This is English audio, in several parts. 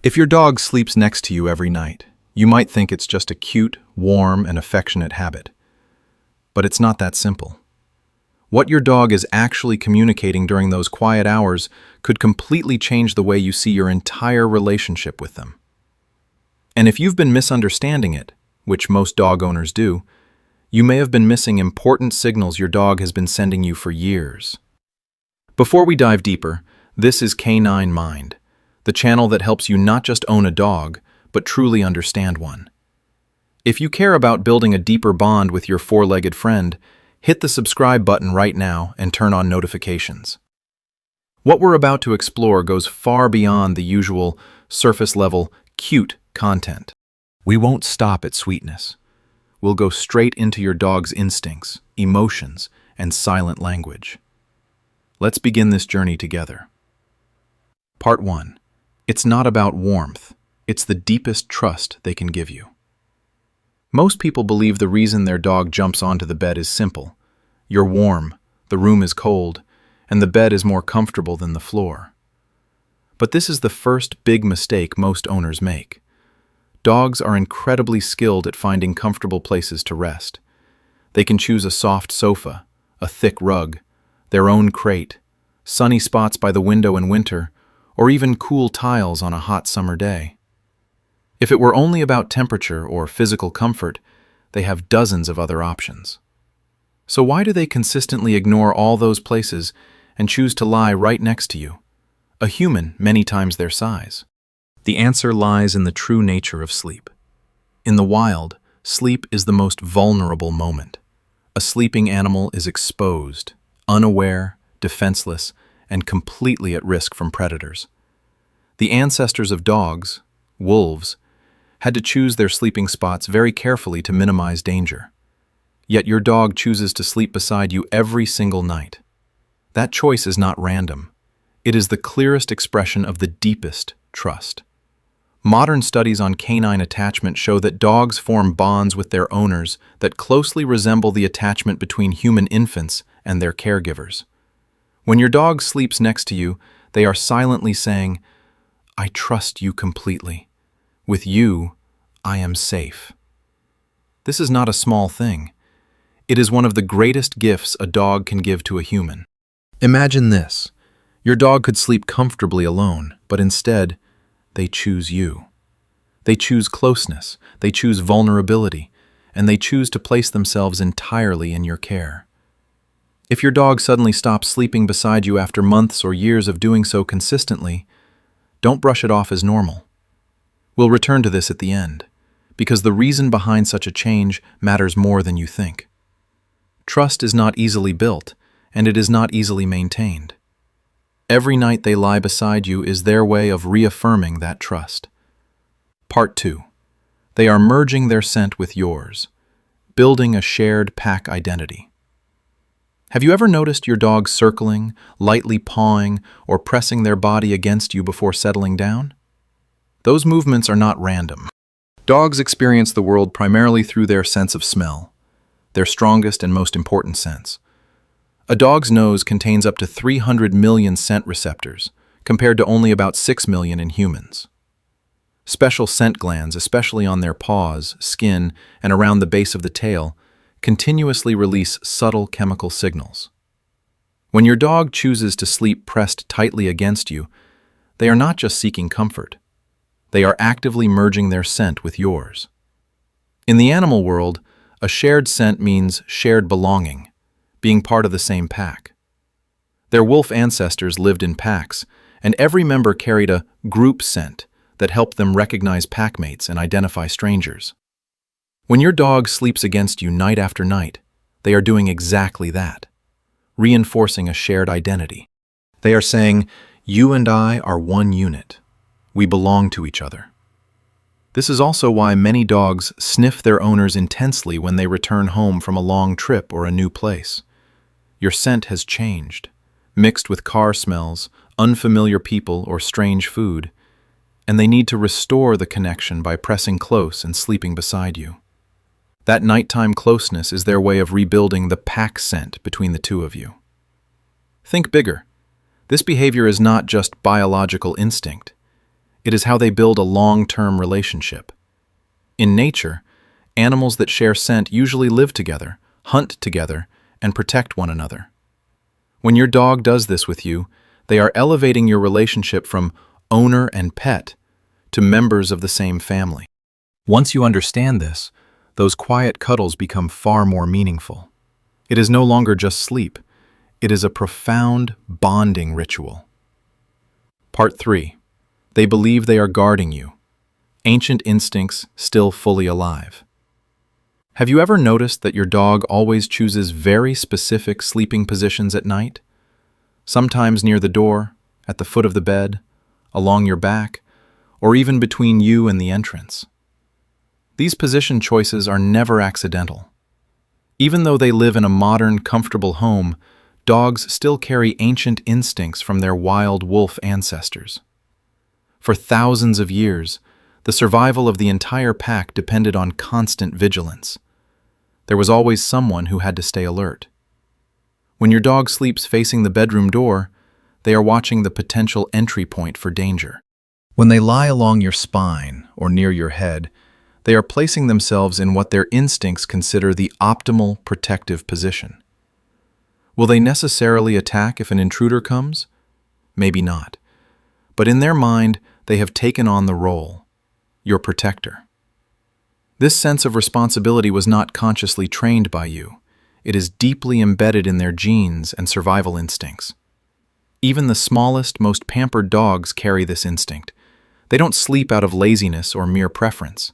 If your dog sleeps next to you every night, you might think it's just a cute, warm, and affectionate habit. But it's not that simple. What your dog is actually communicating during those quiet hours could completely change the way you see your entire relationship with them. And if you've been misunderstanding it, which most dog owners do, you may have been missing important signals your dog has been sending you for years. Before we dive deeper, this is Canine Mind, the channel that helps you not just own a dog, but truly understand one. If you care about building a deeper bond with your four-legged friend, hit the subscribe button right now and turn on notifications. What we're about to explore goes far beyond the usual surface-level, cute content. We won't stop at sweetness. We'll go straight into your dog's instincts, emotions, and silent language. Let's begin this journey together. Part 1. It's not about warmth. It's the deepest trust they can give you. Most people believe the reason their dog jumps onto the bed is simple. You're warm, the room is cold, and the bed is more comfortable than the floor. But this is the first big mistake most owners make. Dogs are incredibly skilled at finding comfortable places to rest. They can choose a soft sofa, a thick rug, their own crate, sunny spots by the window in winter, or even cool tiles on a hot summer day. If it were only about temperature or physical comfort, they have dozens of other options. So why do they consistently ignore all those places and choose to lie right next to you, a human many times their size? The answer lies in the true nature of sleep. In the wild, sleep is the most vulnerable moment. A sleeping animal is exposed, unaware, defenseless, and completely at risk from predators. The ancestors of dogs, wolves, had to choose their sleeping spots very carefully to minimize danger. Yet your dog chooses to sleep beside you every single night. That choice is not random. It is the clearest expression of the deepest trust. Modern studies on canine attachment show that dogs form bonds with their owners that closely resemble the attachment between human infants and their caregivers. When your dog sleeps next to you, they are silently saying, "I trust you completely. With you, I am safe." This is not a small thing. It is one of the greatest gifts a dog can give to a human. Imagine this. Your dog could sleep comfortably alone, but instead, they choose you. They choose closeness, they choose vulnerability, and they choose to place themselves entirely in your care. If your dog suddenly stops sleeping beside you after months or years of doing so consistently, don't brush it off as normal. We'll return to this at the end, because the reason behind such a change matters more than you think. Trust is not easily built, and it is not easily maintained. Every night they lie beside you is their way of reaffirming that trust. Part 2. They are merging their scent with yours, building a shared pack identity. Have you ever noticed your dog circling, lightly pawing, or pressing their body against you before settling down? Those movements are not random. Dogs experience the world primarily through their sense of smell, their strongest and most important sense. A dog's nose contains up to 300 million scent receptors, compared to only about 6 million in humans. Special scent glands, especially on their paws, skin, and around the base of the tail, continuously release subtle chemical signals. When your dog chooses to sleep pressed tightly against you, they are not just seeking comfort. They are actively merging their scent with yours. In the animal world, a shared scent means shared belonging, being part of the same pack. Their wolf ancestors lived in packs, and every member carried a group scent that helped them recognize packmates and identify strangers. When your dog sleeps against you night after night, they are doing exactly that, reinforcing a shared identity. They are saying, "You and I are one unit. We belong to each other." This is also why many dogs sniff their owners intensely when they return home from a long trip or a new place. Your scent has changed, mixed with car smells, unfamiliar people, or strange food, and they need to restore the connection by pressing close and sleeping beside you. That nighttime closeness is their way of rebuilding the pack scent between the two of you. Think bigger. This behavior is not just biological instinct. It is how they build a long-term relationship. In nature, animals that share scent usually live together, hunt together, and protect one another. When your dog does this with you, they are elevating your relationship from owner and pet to members of the same family. Once you understand this, those quiet cuddles become far more meaningful. It is no longer just sleep. It is a profound bonding ritual. Part 3. They believe they are guarding you. Ancient instincts still fully alive. Have you ever noticed that your dog always chooses very specific sleeping positions at night? Sometimes near the door, at the foot of the bed, along your back, or even between you and the entrance. These position choices are never accidental. Even though they live in a modern, comfortable home, dogs still carry ancient instincts from their wild wolf ancestors. For thousands of years, the survival of the entire pack depended on constant vigilance. There was always someone who had to stay alert. When your dog sleeps facing the bedroom door, they are watching the potential entry point for danger. When they lie along your spine or near your head, they are placing themselves in what their instincts consider the optimal protective position. Will they necessarily attack if an intruder comes? Maybe not. But in their mind, they have taken on the role, your protector. This sense of responsibility was not consciously trained by you. It is deeply embedded in their genes and survival instincts. Even the smallest, most pampered dogs carry this instinct. They don't sleep out of laziness or mere preference.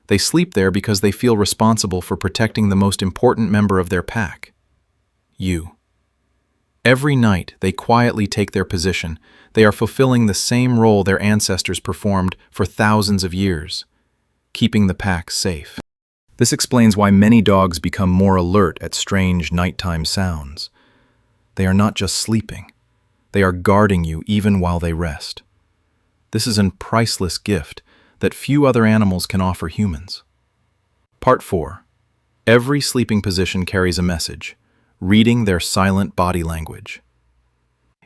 They sleep there because they feel responsible for protecting the most important member of their pack, you. Every night, they quietly take their position. They are fulfilling the same role their ancestors performed for thousands of years, keeping the pack safe. This explains why many dogs become more alert at strange nighttime sounds. They are not just sleeping. They are guarding you even while they rest. This is a priceless gift that few other animals can offer humans. Part 4. Every sleeping position carries a message, reading their silent body language.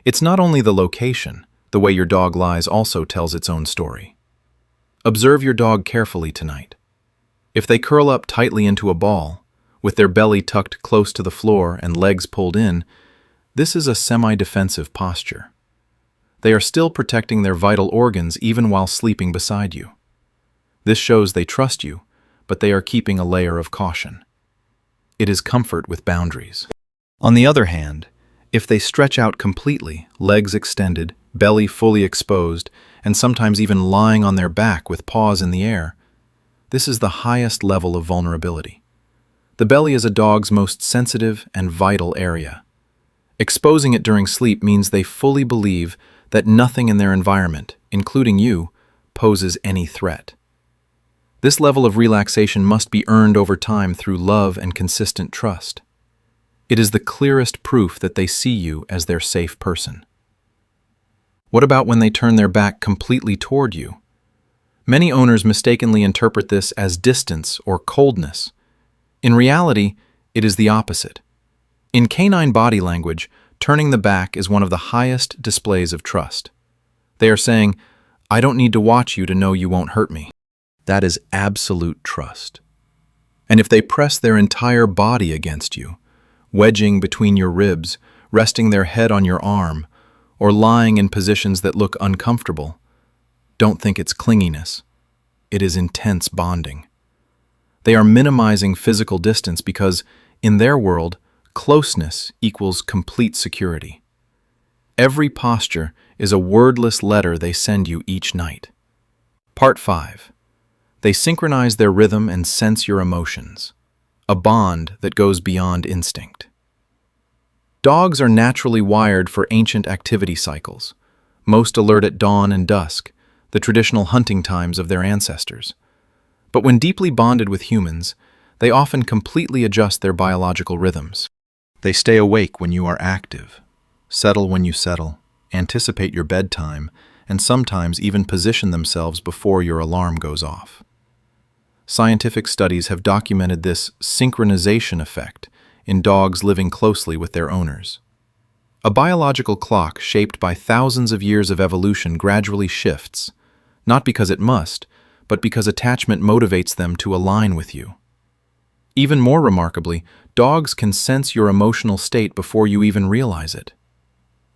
It's not only the location, the way your dog lies also tells its own story. Observe your dog carefully tonight. If they curl up tightly into a ball, with their belly tucked close to the floor and legs pulled in, this is a semi-defensive posture. They are still protecting their vital organs even while sleeping beside you. This shows they trust you, but they are keeping a layer of caution. It is comfort with boundaries. On the other hand, if they stretch out completely, legs extended, belly fully exposed, and sometimes even lying on their back with paws in the air, this is the highest level of vulnerability. The belly is a dog's most sensitive and vital area. Exposing it during sleep means they fully believe that nothing in their environment, including you, poses any threat. This level of relaxation must be earned over time through love and consistent trust. It is the clearest proof that they see you as their safe person. What about when they turn their back completely toward you? Many owners mistakenly interpret this as distance or coldness. In reality, it is the opposite. In canine body language, turning the back is one of the highest displays of trust. They are saying, "I don't need to watch you to know you won't hurt me." That is absolute trust. And if they press their entire body against you, wedging between your ribs, resting their head on your arm, or lying in positions that look uncomfortable, don't think it's clinginess. It is intense bonding. They are minimizing physical distance because, in their world, closeness equals complete security. Every posture is a wordless letter they send you each night. Part 5. They synchronize their rhythm and sense your emotions, a bond that goes beyond instinct. Dogs are naturally wired for ancient activity cycles, most alert at dawn and dusk, the traditional hunting times of their ancestors. But when deeply bonded with humans, they often completely adjust their biological rhythms. They stay awake when you are active, settle when you settle, anticipate your bedtime, and sometimes even position themselves before your alarm goes off. Scientific studies have documented this synchronization effect in dogs living closely with their owners. A biological clock shaped by thousands of years of evolution gradually shifts, not because it must, but because attachment motivates them to align with you. Even more remarkably, dogs can sense your emotional state before you even realize it.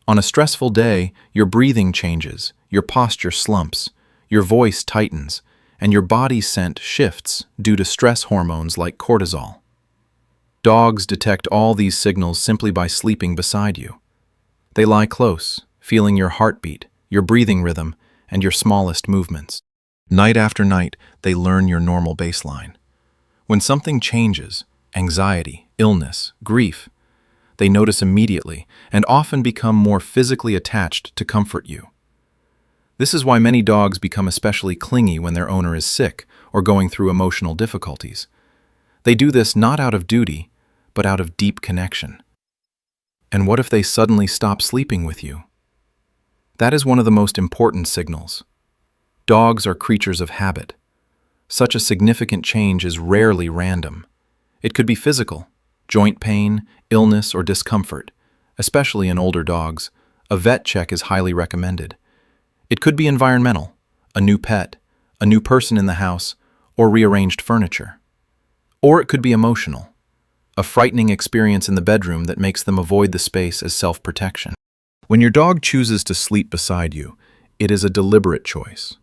On a stressful day, your breathing changes, your posture slumps, your voice tightens, and your body scent shifts due to stress hormones like cortisol. Dogs detect all these signals simply by sleeping beside you. They lie close, feeling your heartbeat, your breathing rhythm, and your smallest movements. Night after night, they learn your normal baseline. When something changes, anxiety, illness, grief, they notice immediately and often become more physically attached to comfort you. This is why many dogs become especially clingy when their owner is sick or going through emotional difficulties. They do this not out of duty, but out of deep connection. And what if they suddenly stop sleeping with you? That is one of the most important signals. Dogs are creatures of habit. Such a significant change is rarely random. It could be physical, joint pain, illness, or discomfort. Especially in older dogs, a vet check is highly recommended. It could be environmental, a new pet, a new person in the house, or rearranged furniture. Or it could be emotional, a frightening experience in the bedroom that makes them avoid the space as self-protection. When your dog chooses to sleep beside you, it is a deliberate choice.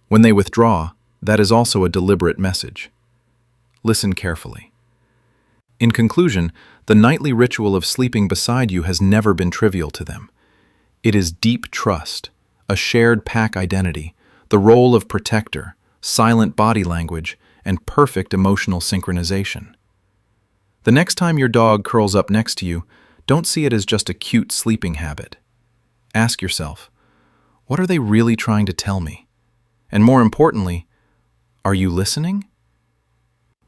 When they withdraw, that is also a deliberate message. Listen carefully. In conclusion, the nightly ritual of sleeping beside you has never been trivial to them. It is deep trust, a shared pack identity, the role of protector, silent body language, and perfect emotional synchronization. The next time your dog curls up next to you, don't see it as just a cute sleeping habit. Ask yourself, what are they really trying to tell me? And more importantly, are you listening?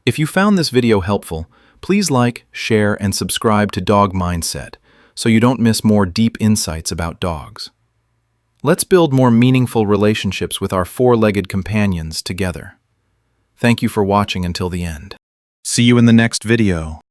If you found this video helpful, please like, share, and subscribe to Dog Mindset so you don't miss more deep insights about dogs. Let's build more meaningful relationships with our four-legged companions together. Thank you for watching until the end. See you in the next video.